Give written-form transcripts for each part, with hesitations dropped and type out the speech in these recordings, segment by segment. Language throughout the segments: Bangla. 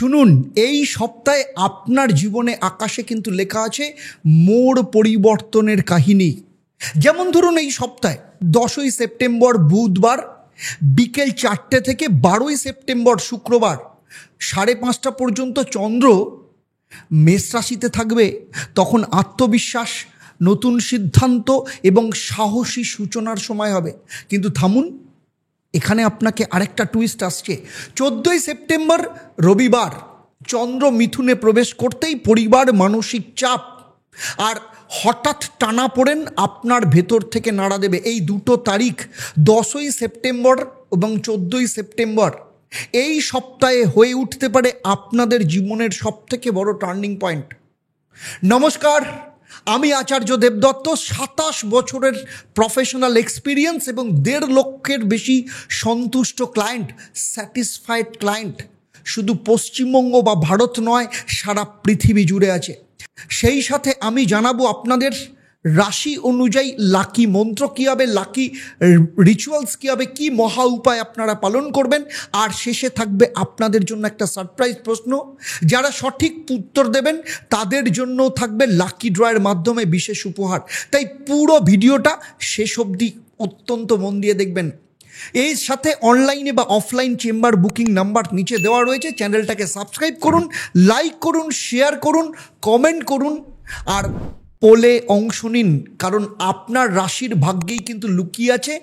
শুনুন, এই সপ্তাহে আপনার জীবনে আকাশে কিন্তু লেখা আছে মোড় পরিবর্তনের কাহিনী। যেমন ধরুন, এই সপ্তাহে 10ই সেপ্টেম্বর বুধবার বিকেল 4টে থেকে 12ই সেপ্টেম্বর শুক্রবার 5:30 পর্যন্ত চন্দ্র মেষ রাশিতে থাকবে। তখন আত্মবিশ্বাস, নতুন সিদ্ধান্ত এবং সাহসী সূচনার সময় হবে। কিন্তু থামুন, এখানে আপনাকে আরেকটা টুইস্ট আসছে। 14ই সেপ্টেম্বর রবিবার চন্দ্র মিথুনে প্রবেশ করতেই পরিবার, মানসিক চাপ আর হঠাৎ টানাপোড়েন আপনার ভেতর থেকে নাড়া দেবে। এই দুটো তারিখ 10ই সেপ্টেম্বর এবং 14ই সেপ্টেম্বর এই সপ্তাহে হয়ে উঠতে পারে আপনাদের জীবনের সবথেকে বড় টার্নিং পয়েন্ট। নমস্কার, আমি আচার্য দেবদত্ত। 27 বছরের প্রফেশনাল এক্সপিরিয়েন্স এবং 1.5 লক্ষের বেশি সন্তুষ্ট ক্লায়েন্ট, স্যাটিসফাইড ক্লায়েন্ট শুধু পশ্চিমবঙ্গ বা ভারত নয়, সারা পৃথিবী জুড়ে আছে। সেই সাথে আমি জানাবো আপনাদের রাশি অনুযায়ী লাকি মন্ত্র কী হবে, লাকি রিচুয়ালস কী হবে, কী মহা উপায় আপনারা পালন করবেন। আর শেষে থাকবে আপনাদের জন্য একটা সারপ্রাইজ প্রশ্ন। যারা সঠিক উত্তর দেবেন তাদের জন্য থাকবে লাকি ড্রয়ের মাধ্যমে বিশেষ উপহার। তাই পুরো ভিডিওটা শেষ অবধি অত্যন্ত মন দিয়ে দেখবেন। এর সাথে অনলাইনে বা অফলাইন চেম্বার বুকিং নাম্বার নিচে দেওয়া রয়েছে। চ্যানেলটাকে সাবস্ক্রাইব করুন, লাইক করুন, শেয়ার করুন, কমেন্ট করুন আর পোলে অংশ নিন, কারণ আপনার রাশির ভাগ্যেই কিন্তু লুকিয়ে আছে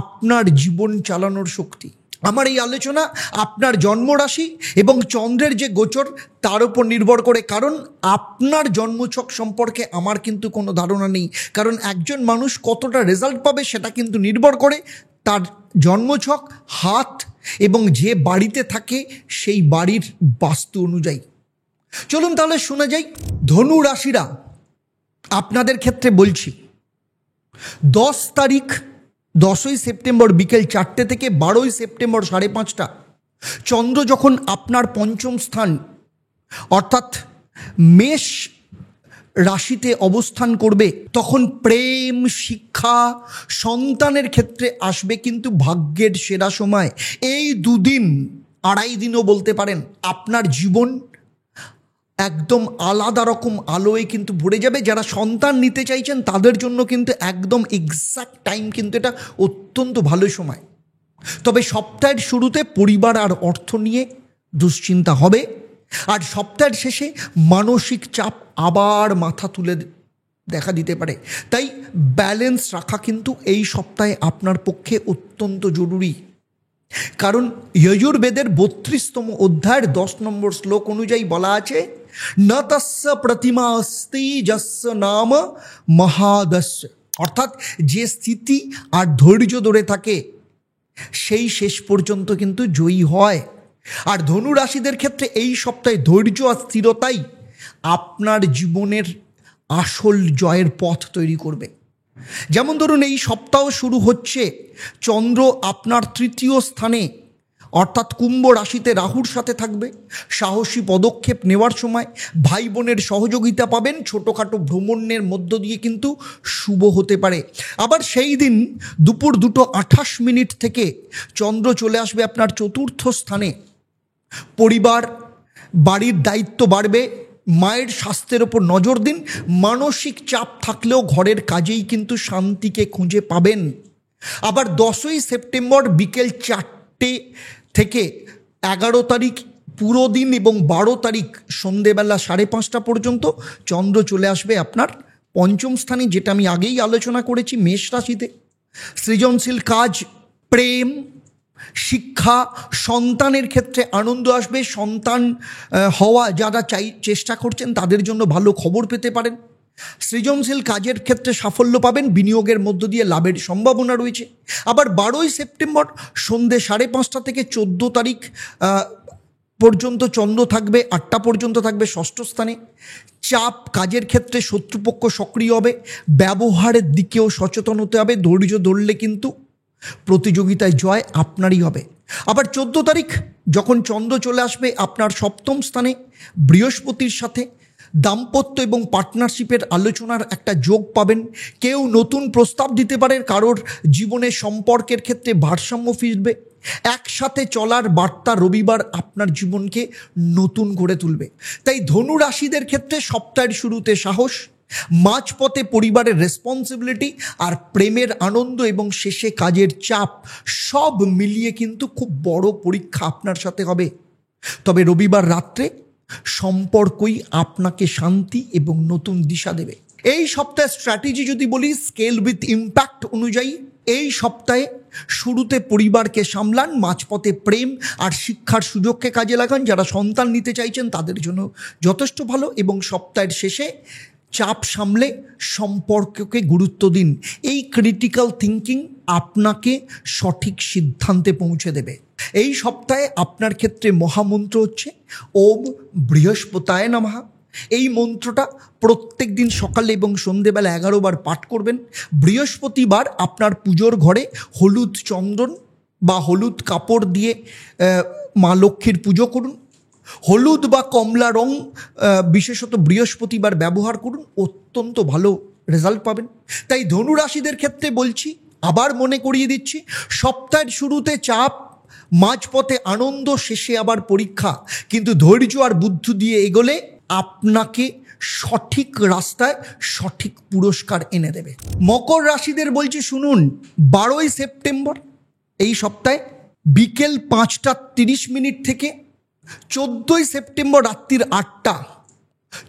আপনার জীবন চালানোর শক্তি। আমার এই আলোচনা আপনার জন্মরাশি এবং চন্দ্রের যে গোচর তার উপর নির্ভর করে, কারণ আপনার জন্মছক সম্পর্কে আমার কিন্তু কোনো ধারণা নেই। কারণ একজন মানুষ কতটা রেজাল্ট পাবে সেটা কিন্তু নির্ভর করে তার জন্মছক, হাত এবং যে বাড়িতে থাকে সেই বাড়ির বাস্তু অনুযায়ী। চলুন তাহলে শোনা যাই। ধনু রাশিরা, আপনাদের ক্ষেত্রে বলছি 10 তারিখ 10ই সেপ্টেম্বর বিকেল 4টে থেকে 12ই সেপ্টেম্বর 5:30 চন্দ্র যখন আপনার পঞ্চম স্থান অর্থাৎ মেষ রাশিতে অবস্থান করবে, তখন প্রেম, শিক্ষা, সন্তানের ক্ষেত্রে আসবে কিন্তু ভাগ্যের সেরা সময়। এই 2 দিন, 2.5 দিনও বলতে পারেন, আপনার জীবন একদম আলাদা রকম আলোয় কিন্তু ভরে যাবে। যারা সন্তান নিতে চাইছেন তাদের জন্য কিন্তু একদম এক্স্যাক্ট টাইম, কিন্তু এটা অত্যন্ত ভালো সময়। তবে সপ্তাহের শুরুতে পরিবার আর অর্থ নিয়ে দুশ্চিন্তা হবে, আর সপ্তাহের শেষে মানসিক চাপ আবার মাথা তুলে দেখা দিতে পারে। তাই ব্যালেন্স রাখা কিন্তু এই সপ্তাহে আপনার পক্ষে অত্যন্ত জরুরি। কারণ যজুর্বেদের 32তম অধ্যায়ের 10 নম্বর শ্লোক অনুযায়ী বলা আছে, ন তস্য প্রতিমা অস্তি যস্য নাম মহাদস্য। অর্থাৎ যে স্থিতি আর ধৈর্য ধরে থাকে সেই শেষ পর্যন্ত কিন্তু জয়ী হয়। আর ধনু রাশিদের ক্ষেত্রে এই সপ্তাহে ধৈর্য আর স্থিরতাই আপনার জীবনের আসল জয়ের পথ তৈরি করবে। যেমন ধরুন, এই সপ্তাহ শুরু হচ্ছে চন্দ্র আপনার 3য় স্থানে অর্থাৎ কুম্ভ রাশিতে রাহুর সাথে থাকবে। সাহসী পদক্ষেপ নেওয়ার সময় ভাই বোনের সহযোগিতা পাবেন। ছোটোখাটো ভ্রমণের মধ্য দিয়ে কিন্তু শুভ হতে পারে। আবার সেই দিন দুপুর 2:28 থেকে চন্দ্র চলে আসবে আপনার 4র্থ স্থানে। পরিবার, বাড়ির দায়িত্ব বাড়বে। মায়ের স্বাস্থ্যের ওপর নজর দিন। মানসিক চাপ থাকলেও ঘরের কাজেই কিন্তু শান্তিকে খুঁজে পাবেন। আবার 10ই সেপ্টেম্বর বিকেল 4টে থেকে 11 তারিখ পুরো দিন এবং 12 তারিখ সন্ধেবেলা 5:30 পর্যন্ত চন্দ্র চলে আসবে আপনার পঞ্চম স্থানে, যেটা আমি আগেই আলোচনা করেছি, মেষ রাশিতে। সৃজনশীল কাজ, প্রেম, শিক্ষা, সন্তানের ক্ষেত্রে আনন্দ আসবে। সন্তান হওয়া যারা চেষ্টা করছেন তাদের জন্য ভালো খবর পেতে পারেন। সৃজনশীল কাজের ক্ষেত্রে সাফল্য পাবেন। বিনিয়োগের মধ্য দিয়ে লাভের সম্ভাবনা রয়েছে। আবার 12ই সেপ্টেম্বর সন্ধ্যে 5:30 থেকে 14 তারিখ পর্যন্ত চন্দ্র থাকবে 8টা পর্যন্ত থাকবে 6ষ্ঠ স্থানে। চাপ, কাজের ক্ষেত্রে শত্রুপক্ষ সক্রিয় হবে। ব্যবহারের দিকেও সচেতন হতে হবে। ধৈর্য ধরলে কিন্তু প্রতিযোগিতায় জয় আপনারই হবে। আবার 14 তারিখ যখন চন্দ্র চলে আসবে আপনার 7ম স্থানে বৃহস্পতির সাথে, দাম্পত্য এবং পার্টনারশিপের আলোচনার একটা যোগ পাবেন। কেউ নতুন প্রস্তাব দিতে পারে, কারোর জীবনে সম্পর্কের ক্ষেত্রে ভারসাম্য ফিরবে। একসাথে চলার বার্তা রবিবার আপনার জীবনকে নতুন করে তুলবে। তাই ধনু রাশিদের ক্ষেত্রে সপ্তাহের শুরুতে সাহস, মাঝপথে পরিবারের রেসপন্সিবিলিটি আর প্রেমের আনন্দ এবং শেষে কাজের চাপ সব মিলিয়ে কিন্তু খুব বড় পরীক্ষা আপনার সাথে হবে। তবে রবিবার রাত্রে সম্পর্কই আপনাকে শান্তি এবং নতুন দিশা দেবে। এই সপ্তাহের স্ট্র্যাটেজি যদি বলি, স্কেল উইথ ইম্প্যাক্ট অনুযায়ী এই সপ্তাহে শুরুতে পরিবারকে সামলান, মাঝপথে প্রেম আর শিক্ষার সুযোগকে কাজে লাগান। যারা সন্তান নিতে চাইছেন তাদের জন্য যথেষ্ট ভালো, এবং সপ্তাহের শেষে চাপ সামলে সম্পর্ককে গুরুত্ব দিন। এই ক্রিটিক্যাল থিঙ্কিং আপনাকে সঠিক সিদ্ধান্তে পৌঁছে দেবে। এই সপ্তাহে আপনার ক্ষেত্রে মহামন্ত্র হচ্ছে ওম বৃহস্পতায় নমঃ। এই মন্ত্রটা প্রত্যেক দিন সকালে এবং সন্ধেবেলা 11 বার পাঠ করবেন। বৃহস্পতিবার আপনার পুজোর ঘরে হলুদ চন্দন বা হলুদ কাপড় দিয়ে মা লক্ষ্মীর পুজো করুন। হলুদ বা কমলা রং বিশেষত বৃহস্পতিবার ব্যবহার করুন, অত্যন্ত ভালো রেজাল্ট পাবেন। তাই ধনু রাশিদের ক্ষেত্রে বলছি, আবার মনে করিয়ে দিচ্ছি, সপ্তাহের শুরুতে চাপ, মাঝপথে আনন্দ, শেষে আবার পরীক্ষা, কিন্তু ধৈর্য আর বুদ্ধি দিয়ে এগোলে আপনাকে সঠিক রাস্তায় সঠিক পুরস্কার এনে দেবে। মকর রাশিদের বলছি শুনুন, 12ই সেপ্টেম্বর এই সপ্তাহে বিকেল 5:30 থেকে 14ই সেপ্টেম্বর রাত্রির 8টা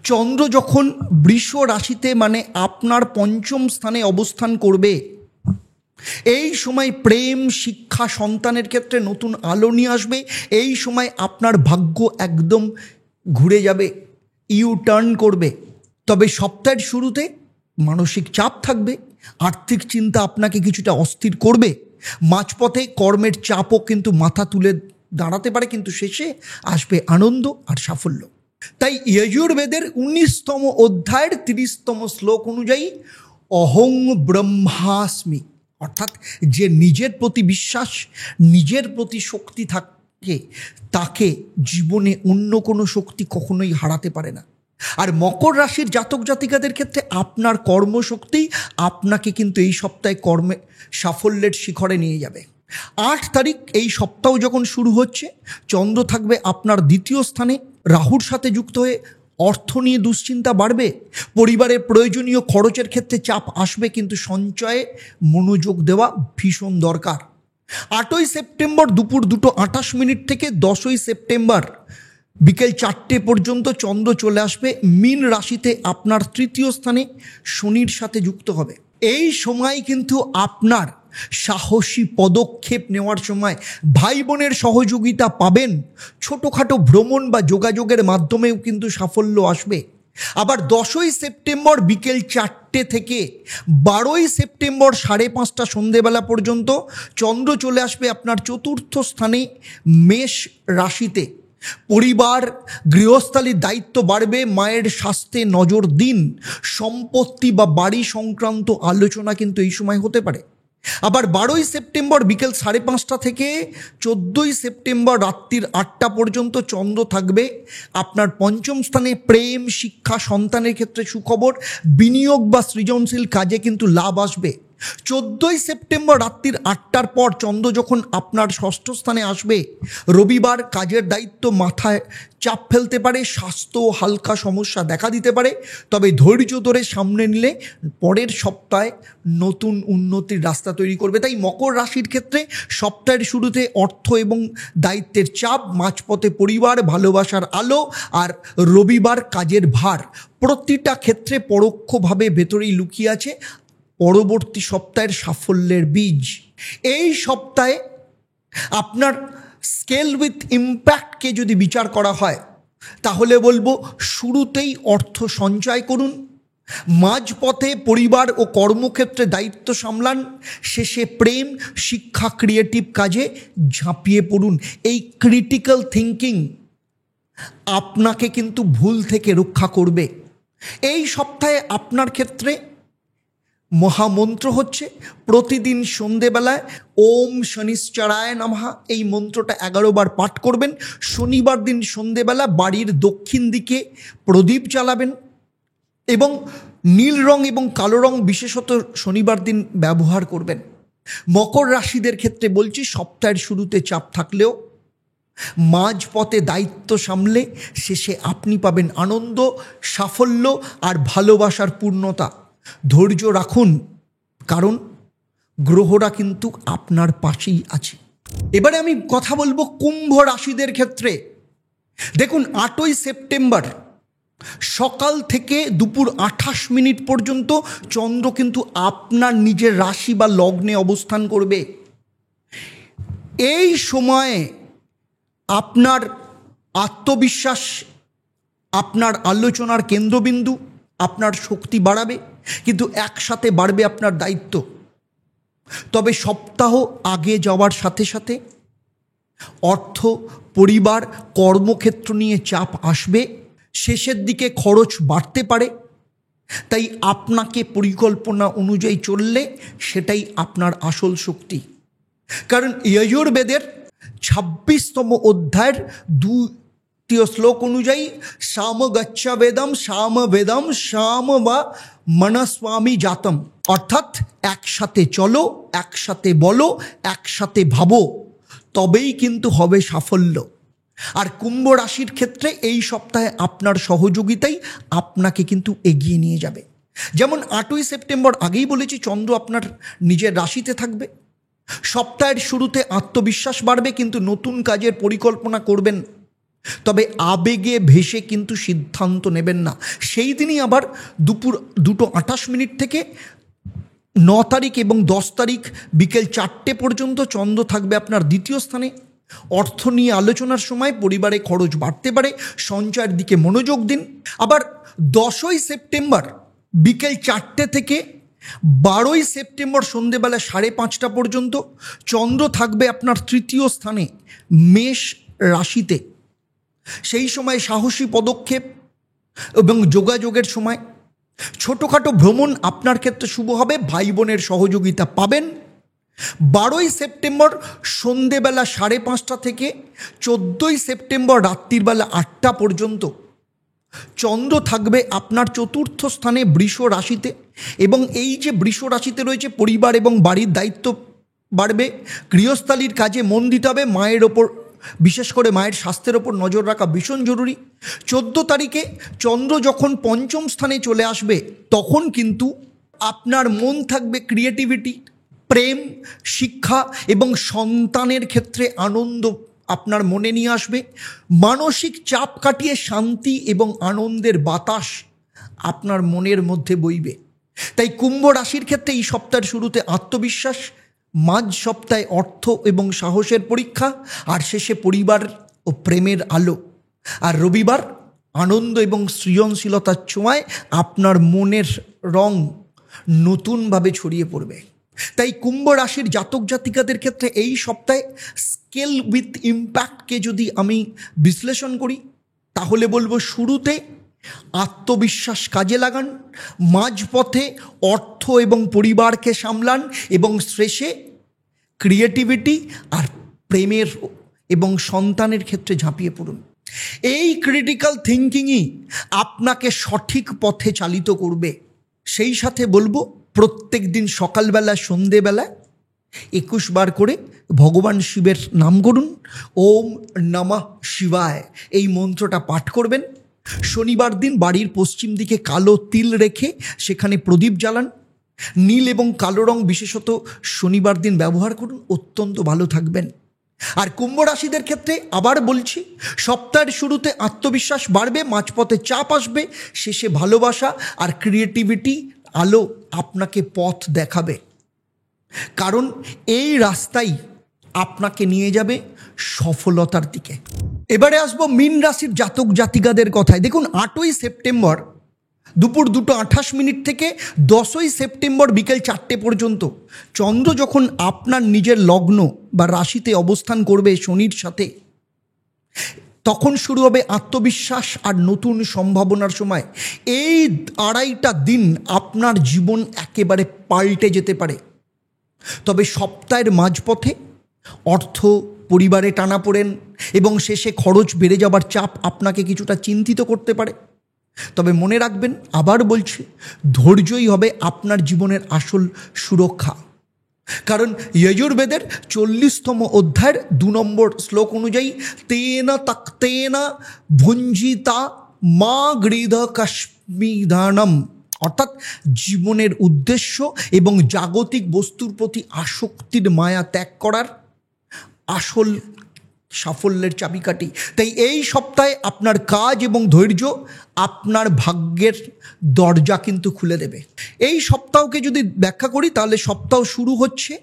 চন্দ্র যখন বৃষ রাশিতে মানে আপনার পঞ্চম স্থানে অবস্থান করবে, এই সময় প্রেম, শিক্ষা, সন্তানের ক্ষেত্রে নতুন আলো নিয়ে আসবে। এই সময় আপনার ভাগ্য একদম ঘুরে যাবে, ইউ টার্ন করবে। তবে সপ্তাহের শুরুতে মানসিক চাপ থাকবে, আর্থিক চিন্তা আপনাকে কিছুটা অস্থির করবে, মাঝপথে কর্মের চাপও কিন্তু মাথা তুলে দাঁড়াতে পারে, কিন্তু শেষে আসবে আনন্দ আর সাফল্য। তাই যজুর্বেদের 19তম অধ্যায়ের 30তম শ্লোক অনুযায়ী অহং ব্রহ্মাস্মি, অর্থাৎ যে নিজের প্রতি বিশ্বাস, নিজের প্রতি শক্তি থাকে, তাকে জীবনে অন্য কোনো শক্তি কখনোই হারাতে পারে না। আর মকর রাশির জাতক জাতিকাদের ক্ষেত্রে আপনার কর্মশক্তি আপনাকে কিন্তু এই সপ্তাহে কর্মে সাফল্যের শিখরে নিয়ে যাবে। 8 তারিখ এই সপ্তাহ যখন শুরু হচ্ছে, চন্দ্র থাকবে আপনার 2য় স্থানে, রাহুর সাথে যুক্ত হয়ে অর্থ নিয়ে দুশ্চিন্তা বাড়বে, পরিবারের প্রয়োজনীয় খরচের ক্ষেত্রে চাপ আসবে, কিন্তু সঞ্চয়ে মনোযোগ দেওয়া ভীষণ দরকার। 8ই সেপ্টেম্বর দুপুর 2:28 থেকে 10ই সেপ্টেম্বর বিকেল 4টে পর্যন্ত চন্দ্র চলে আসবে মীন রাশিতে, আপনার 3য় স্থানে শনির সাথে যুক্ত হবে। এই সময় কিন্তু আপনার সাহসী পদক্ষেপ নেওয়ার সময় ভাই বোনের সহযোগিতা পাবেন। ছোটোখাটো ভ্রমণ বা যোগাযোগের মাধ্যমেও কিন্তু সাফল্য আসবে। আবার 10ই সেপ্টেম্বর বিকেল 4টে থেকে 12ই সেপ্টেম্বর 5:30 সন্ধেবেলা পর্যন্ত চন্দ্র চলে আসবে আপনার 4র্থ স্থানে মেষ রাশিতে। পরিবার, গৃহস্থালির দায়িত্ব বাড়বে, মায়ের স্বাস্থ্যে নজর দিন। সম্পত্তি বা বাড়ি সংক্রান্ত আলোচনা কিন্তু এই সময় হতে পারে। আবার 12ই সেপ্টেম্বর বিকেল 5:30 থেকে 14ই সেপ্টেম্বর রাত্রির 8টা পর্যন্ত চন্দ্র থাকবে আপনার পঞ্চম স্থানে। প্রেম, শিক্ষা, সন্তানের ক্ষেত্রে সুখবর, বিনিয়োগ বা সৃজনশীল কাজে কিন্তু লাভ আসবে। 14ই সেপ্টেম্বর রাত্রির 8টার পর চন্দ্র যখন আপনার 6ষ্ঠ স্থানে আসবে, রবিবার কাজের দায়িত্ব মাথায় চাপ ফেলতে পারে, স্বাস্থ্য হালকা সমস্যা দেখা দিতে পারে, তবে ধৈর্য ধরে সামনে নিলে পরের সপ্তাহে নতুন উন্নতির রাস্তা তৈরি করবে। তাই মকর রাশির ক্ষেত্রে সপ্তাহের শুরুতে অর্থ এবং দায়িত্বের চাপ, মাঝপথে পরিবার, ভালোবাসার আলো, আর রবিবার কাজের ভার, প্রতিটা ক্ষেত্রে পরোক্ষভাবে ভেতরেই লুকিয়ে আছে পরবর্তী সপ্তাহের সাফল্যের বীজ। এই সপ্তাহে আপনার স্কেল উইথ ইম্প্যাক্টকে যদি বিচার করা হয়, তাহলে বলবো শুরুতেই অর্থ সঞ্চয় করুন, মাঝপথে পরিবার ও কর্মক্ষেত্রে দায়িত্ব সামলান, শেষে প্রেম, শিক্ষা, ক্রিয়েটিভ কাজে ঝাঁপিয়ে পড়ুন। এই ক্রিটিক্যাল থিঙ্কিং আপনাকে কিন্তু ভুল থেকে রক্ষা করবে। এই সপ্তাহে আপনার ক্ষেত্রে মহামন্ত্র হচ্ছে প্রতিদিন সন্ধেবেলায় ওম শনিশ্চরায় নমঃ, এই মন্ত্রটা 11 বার পাঠ করবেন। শনিবার দিন সন্ধেবেলা বাড়ির দক্ষিণ দিকে প্রদীপ জ্বালাবেন, এবং নীল রং এবং কালো রং বিশেষত শনিবার দিন ব্যবহার করবেন। মকর রাশিদের ক্ষেত্রে বলছি, সপ্তাহের শুরুতে চাপ থাকলেও মাঝপথে দায়িত্ব সামলে শেষে আপনি পাবেন আনন্দ, সাফল্য আর ভালোবাসার পূর্ণতা। ধৈর্য রাখুন, কারণ গ্রহরা কিন্তু আপনার পাশেই আছে। এবারে আমি কথা বলবো কুম্ভ রাশিদের ক্ষেত্রে। দেখুন, 8ই সেপ্টেম্বর সকাল থেকে দুপুর 28 মিনিট পর্যন্ত চন্দ্র কিন্তু আপনার নিজের রাশি বা লগ্নে অবস্থান করবে। এই সময়ে আপনার আত্মবিশ্বাস, আপনার আলোচনার কেন্দ্রবিন্দু, আপনার শক্তি বাড়াবে, কিন্তু একসাথে বাড়বে আপনার দায়িত্ব। তবে সপ্তাহ আগে যাওয়ার সাথে সাথে অর্থ, পরিবার, কর্মক্ষেত্র নিয়ে চাপ আসবে, শেষের দিকে খরচ বাড়তে পারে। তাই আপনাকে পরিকল্পনা অনুযায়ী চললে সেটাই আপনার আসল শক্তি। কারণ যজুর্বেদের 26তম অধ্যায়ের 2য় শ্লোক অনুযায়ী সাম গচ্ছা বেদম সাম বেদম সাম বা মনস্বামী জাতম, অর্থাৎ একসাথে চলো, একসাথে বলো, একসাথে ভাবো, তবেই কিন্তু হবে সাফল্য। আর কুম্ভ রাশির ক্ষেত্রে এই সপ্তাহে আপনার সহযোগিতাই আপনাকে কিন্তু এগিয়ে নিয়ে যাবে। যেমন 8ই সেপ্টেম্বর আগেই বলেছি, চন্দ্র আপনার নিজের রাশিতে থাকবে। সপ্তাহের শুরুতে আত্মবিশ্বাস বাড়বে, কিন্তু নতুন কাজের পরিকল্পনা করবেন। তবে আবেগে ভেসে কিন্তু সিদ্ধান্ত নেবেন না। সেই দিনই আবার দুপুর 2:28 মিনিট থেকে 9 তারিখ এবং 10 তারিখ বিকেল 4টে পর্যন্ত চন্দ্র থাকবে আপনার দ্বিতীয় স্থানে। অর্থ নিয়ে আলোচনার সময় পরিবারে খরচ বাড়তে পারে, সঞ্চয়ের দিকে মনোযোগ দিন। আবার 10ই সেপ্টেম্বর বিকেল 4টে থেকে 12ই সেপ্টেম্বর সন্ধেবেলা 5:30 পর্যন্ত চন্দ্র থাকবে আপনার তৃতীয় স্থানে মেষ রাশিতে। সেই সময় সাহসী পদক্ষেপ এবং যোগাযোগের সময়, ছোটোখাটো ভ্রমণ আপনার ক্ষেত্রে শুভ হবে, ভাই বোনের সহযোগিতা পাবেন। 12ই সেপ্টেম্বর সন্ধেবেলা 5:30 থেকে 14ই সেপ্টেম্বর রাত্রিবেলা 8টা পর্যন্ত চন্দ্র থাকবে আপনার চতুর্থ স্থানে বৃষ রাশিতে। এবং এই যে বৃষ রাশিতে রয়েছে, পরিবার এবং বাড়ির দায়িত্ব বাড়বে, গৃহস্থালির কাজে মন দিতে হবে, মায়ের ওপর, বিশেষ করে মায়ের স্বাস্থ্যের ওপর নজর রাখা ভীষণ জরুরি। 14 তারিখে চন্দ্র যখন পঞ্চম স্থানে চলে আসবে, তখন কিন্তু আপনার মন থাকবে ক্রিয়েটিভিটি, প্রেম, শিক্ষা এবং সন্তানের ক্ষেত্রে আনন্দ আপনার মনে নিয়ে আসবে। মানসিক চাপ কাটিয়ে শান্তি এবং আনন্দের বাতাস আপনার মনের মধ্যে বইবে। তাই কুম্ভ রাশির ক্ষেত্রে এই সপ্তাহের শুরুতে আত্মবিশ্বাস, মাঝ সপ্তাহে অর্থ এবং সাহসের পরীক্ষা, আর শেষে পরিবার ও প্রেমের আলো। আর রবিবার আনন্দ এবং সৃজনশীলতার ছোঁয়ায় আপনার মনের রং নতুনভাবে ছড়িয়ে পড়বে। তাই কুম্ভ রাশির জাতক জাতিকাদের ক্ষেত্রে এই সপ্তাহে স্কেল উইথ ইম্প্যাক্টকে যদি আমি বিশ্লেষণ করি, তাহলে বলবো শুরুতে আত্মবিশ্বাস কাজে লাগান, মাঝপথে অর্থ এবং পরিবারকে সামলান, এবং শেষে ক্রিয়েটিভিটি আর প্রেমের এবং সন্তানের ক্ষেত্রে ঝাঁপিয়ে পড়ুন। এই ক্রিটিক্যাল থিঙ্কিংই আপনাকে সঠিক পথে চালিত করবে। সেই সাথে বলবো, প্রত্যেক দিন সকালবেলা সন্ধেবেলা 21 বার করে ভগবান শিবের নাম করুন। ওম নমঃ শিবায় এই মন্ত্রটা পাঠ করবেন। শনিবার দিন বাড়ির পশ্চিম দিকে কালো তিল রেখে সেখানে প্রদীপ জ্বালান। নীল এবং কালো রং বিশেষত শনিবার দিন ব্যবহার করুন, অত্যন্ত ভালো থাকবেন। আর কুম্ভ রাশিদের ক্ষেত্রে আবার বলছি, সপ্তাহের শুরুতে আত্মবিশ্বাস বাড়বে, মাঝপথে চাপ আসবে, শেষে ভালোবাসা আর ক্রিয়েটিভিটি আলো আপনাকে পথ দেখাবে। কারণ এই রাস্তাই আপনাকে নিয়ে যাবে সফলতার দিকে। এবারে আসবো মীন রাশির জাতক জাতিকাদের কথায়। দেখুন, 8ই সেপ্টেম্বর দুপুর 2:28 মিনিট থেকে 10ই সেপ্টেম্বর বিকেল 4টে পর্যন্ত চন্দ্র যখন আপনার নিজের লগ্ন বা রাশিতে অবস্থান করবে শনির সাথে, তখন শুরু হবে আত্মবিশ্বাস আর নতুন সম্ভাবনার সময়। এই 2.5টা দিন আপনার জীবন একেবারে পাল্টে যেতে পারে। তবে সপ্তাহের মাঝপথে অর্থ, পরিবারে টানাপোড়েন এবং শেষে খরচ বেড়ে যাবার চাপ আপনাকে কিছুটা চিন্তিত করতে পারে। তবে মনে রাখবেন, আবার বলছি, ধৈর্যই হবে আপনার জীবনের আসল সুরক্ষা। কারণ যজুর্বেদের 40তম অধ্যায়ের 2 নম্বর শ্লোক অনুযায়ী তেন তক্তেন ভুঞ্জিতা মা গৃধ কাশ্মীদানম, অর্থাৎ জীবনের উদ্দেশ্য এবং জাগতিক বস্তুর প্রতি আসক্তির মায়া ত্যাগ করার আসল সাফল্যের চাবিকাঠি। তাই এই সপ্তাহে আপনার কাজ এবং ধৈর্য আপনার ভাগ্যের দরজা কিন্তু খুলে দেবে। এই সপ্তাহকে যদি ব্যাখ্যা করি তাহলে সপ্তাহ শুরু হচ্ছে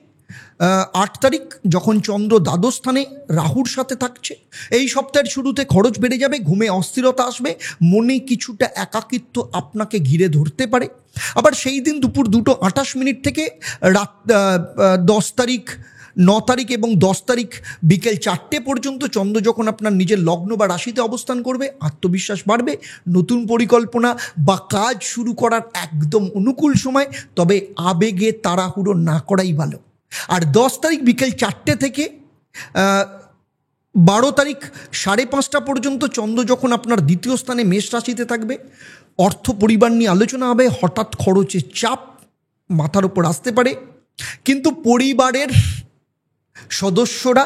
8 তারিখ, যখন চন্দ্র দ্বাদশ স্থানে রাহুর সাথে থাকছে। এই সপ্তাহের শুরুতে খরচ বেড়ে যাবে, ঘুমে অস্থিরতা আসবে, মনে কিছুটা একাকিত্ব আপনাকে ঘিরে ধরতে পারে। আবার সেই দিন দুপুর 2:28 থেকে রাত 10 তারিখ, 9 তারিখ এবং 10 তারিখ বিকেল 4টে পর্যন্ত চন্দ্র যখন আপনার নিজের লগ্ন বা রাশিতে অবস্থান করবে, আত্মবিশ্বাস বাড়বে, নতুন পরিকল্পনা বা কাজ শুরু করার একদম অনুকূল সময়। তবে আবেগে তাড়াহুড়ো না করাই ভালো। আর 10 তারিখ বিকেল 4টে থেকে 12 তারিখ 5:30 পর্যন্ত চন্দ্র যখন আপনার দ্বিতীয় স্থানে মেষ রাশিতে থাকবে, অর্থ পরিবার নিয়ে আলোচনা হবে। হঠাৎ খরচের চাপ মাথার উপর আসতে পারে, কিন্তু পরিবারের সদস্যরা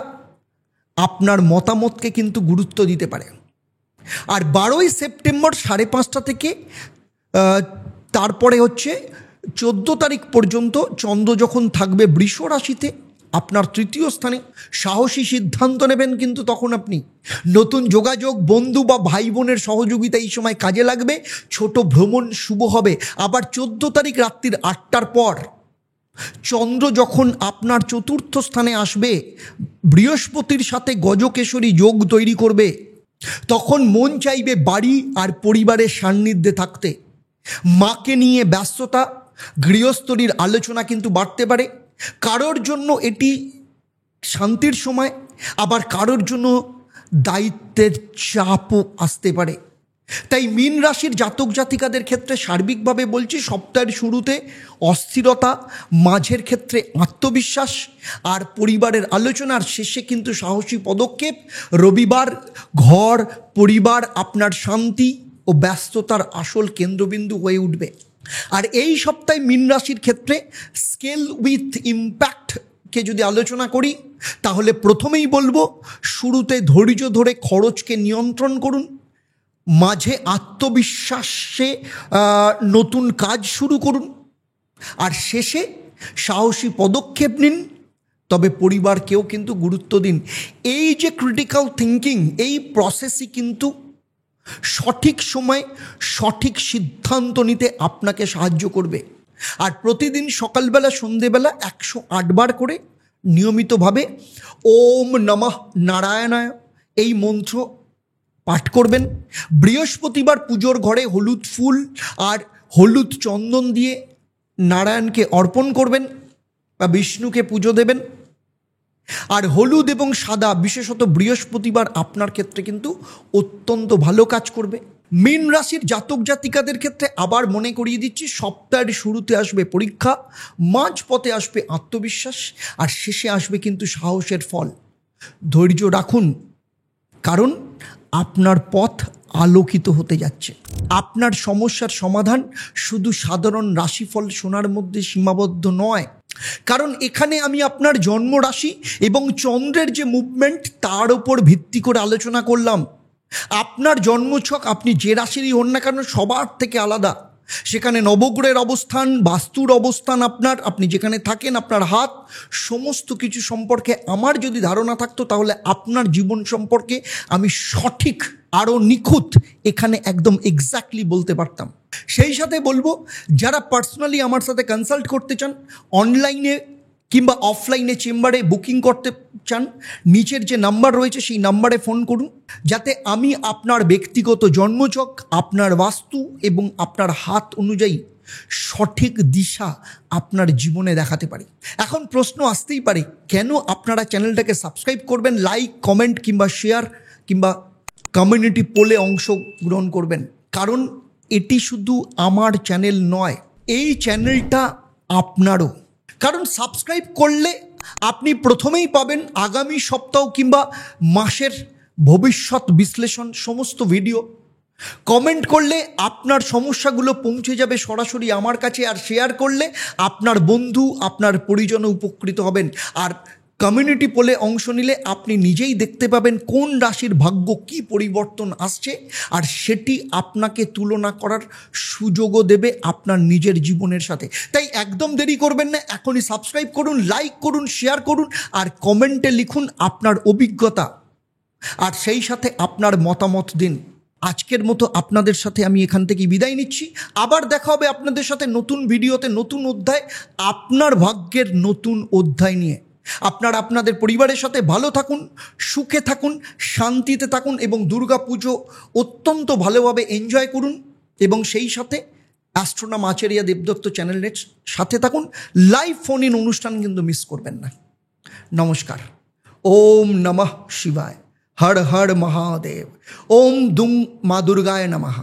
আপনার মতামতকে কিন্তু গুরুত্ব দিতে পারে। আর 12ই সেপ্টেম্বর 5:30 থেকে তারপরে হচ্ছে 14 তারিখ পর্যন্ত চন্দ্র যখন থাকবে বৃষ রাশিতে আপনার তৃতীয় স্থানে, সাহসী সিদ্ধান্ত নেবেন কিন্তু তখন আপনি। নতুন যোগাযোগ, বন্ধু বা ভাই বোনের সহযোগিতা এই সময় কাজে লাগবে। ছোট ভ্রমণ শুভ হবে। আবার 14 তারিখ রাত্রির 8টার পর চন্দ্র যখন আপনার চতুর্থ স্থানে আসবে, বৃহস্পতির সাথে গজকেশরী যোগ তৈরি করবে, তখন মন চাইবে বাড়ি আর পরিবারের সান্নিধ্যে থাকতে। মাকে নিয়ে ব্যস্ততা, গৃহস্থলীর আলোচনা কিন্তু বাড়তে পারে। কারোর জন্য এটি শান্তির সময়, আবার কারোর জন্য দায়িত্বের চাপও আসতে পারে। তাই মীন রাশির জাতক জাতিকাদের ক্ষেত্রে সার্বিকভাবে বলছি, সপ্তাহের শুরুতে অস্থিরতা, মাঝের ক্ষেত্রে আত্মবিশ্বাস আর পরিবারের আলোচনার শেষে কিন্তু সাহসী পদক্ষেপ। রবিবার ঘর, পরিবার আপনার শান্তি ও ব্যস্ততার আসল কেন্দ্রবিন্দু হয়ে উঠবে। আর এই সপ্তাহে মীন রাশির ক্ষেত্রে স্কেল উইথ ইম্প্যাক্টকে যদি আলোচনা করি, তাহলে প্রথমেই বলবো শুরুতে ধৈর্য ধরে খরচকে নিয়ন্ত্রণ করুন, মাঝে আত্মবিশ্বাসে নতুন কাজ শুরু করুন, আর শেষে সাহসী পদক্ষেপ নিন। তবে পরিবারকেও কিন্তু গুরুত্ব দিন। এই যে ক্রিটিক্যাল থিঙ্কিং, এই প্রসেসই কিন্তু সঠিক সময় সঠিক সিদ্ধান্ত নিতে আপনাকে সাহায্য করবে। আর প্রতিদিন সকালবেলা সন্ধেবেলা 108 বার করে নিয়মিতভাবে ওম নমঃ নারায়ণায় এই মন্ত্র পাঠ করবেন। বৃহস্পতিবার পুজোর ঘরে হলুদ ফুল আর হলুদ চন্দন দিয়ে নারায়ণকে অর্পণ করবেন বা বিষ্ণুকে পুজো দেবেন। আর হলুদ এবং সাদা বিশেষত বৃহস্পতিবার আপনার ক্ষেত্রে কিন্তু অত্যন্ত ভালো কাজ করবে। মীন রাশির জাতক জাতিকাদের ক্ষেত্রে আবার মনে করিয়ে দিচ্ছি, সপ্তাহের শুরুতে আসবে পরীক্ষা, মাঝপথে আসবে আত্মবিশ্বাস, আর শেষে আসবে কিন্তু সাহসের ফল। ধৈর্য রাখুন, কারণ আপনার পথ আলোকিত হতে যাচ্ছে। আপনার সমস্যার সমাধান শুধু সাধারণ রাশিফল শোনার মধ্যে সীমাবদ্ধ নয়, কারণ এখানে আমি আপনার জন্ম রাশি এবং চন্দ্রের যে মুভমেন্ট তার উপর ভিত্তি করে আলোচনা করলাম। আপনার জন্মছক আপনি যে রাশিরই হন না কেন সবার থেকে আলাদা। সেখানে নবগ্রহের অবস্থান, বাস্তুর অবস্থান, আপনি যেখানে থাকেন, আপনার হাত, সমস্ত কিছু সম্পর্কে আমার যদি ধারণা থাকতো, তাহলে আপনার জীবন সম্পর্কে আমি সঠিক, আরও নিখুঁত এখানে একদম এক্স্যাক্টলি বলতে পারতাম। সেই সাথে বলবো, যারা পার্সোনালি আমার সাথে কনসাল্ট করতে চান, অনলাইনে কিংবা অফলাইনে চেম্বারে বুকিং করতে চান, নিচের যে নাম্বার রয়েছে সেই নাম্বারে ফোন করুন, যাতে আমি আপনার ব্যক্তিগত জন্মছক, আপনার বাস্তু এবং আপনার হাত অনুযায়ী সঠিক দিশা আপনার জীবনে দেখাতে পারি। এখন প্রশ্ন আসতেই পারে, কেন আপনারা চ্যানেলটাকে সাবস্ক্রাইব করবেন, লাইক, কমেন্ট কিংবা শেয়ার কিংবা কমিউনিটি পোলে অংশগ্রহণ করবেন? কারণ এটি শুধু আমার চ্যানেল নয়, এই চ্যানেলটা আপনারও। কারণ সাবস্ক্রাইব করলে আপনি প্রথমেই পাবেন আগামী সপ্তাহ কিংবা মাসের ভবিষ্যৎ বিশ্লেষণ সমস্ত ভিডিও। কমেন্ট করলে আপনার সমস্যাগুলো পৌঁছে যাবে সরাসরি আমার কাছে, আর শেয়ার করলে আপনার বন্ধু আপনার পরিজন উপকৃত হবেন। আর কমিউনিটি পোলে অংশ নিলে আপনি নিজেই দেখতে পাবেন কোন রাশির ভাগ্য কি পরিবর্তন আসছে, আর সেটি আপনাকে তুলনা করার সুযোগও দেবে আপনার নিজের জীবনের সাথে। তাই একদম দেরি করবেন না, এখনই সাবস্ক্রাইব করুন, লাইক করুন, শেয়ার করুন, আর কমেন্টে লিখুন আপনার অভিজ্ঞতা, আর সেই সাথে আপনার মতামত দিন। আজকের মতো আপনাদের সাথে আমি এখান থেকে বিদায় নিচ্ছি। আবার দেখা হবে আপনাদের সাথে নতুন ভিডিওতে, নতুন অধ্যায়, আপনার ভাগ্যের নতুন অধ্যায় নিয়ে। আপনারা আপনাদের পরিবারের সাথে ভালো থাকুন, সুখে থাকুন, শান্তিতে থাকুন এবং দুর্গা পুজো অত্যন্ত ভালোভাবে এনজয় করুন। এবং সেই সাথে অ্যাস্ট্রোনম আচারিয়া দেবদত্ত চ্যানেলের সাথে থাকুন। লাইভ ফোন ইন অনুষ্ঠান কিন্তু মিস করবেন না। নমস্কার। ওম নমঃ শিবায়। হর হর মহাদেব। ওম দুম মা দুর্গায় নমঃ।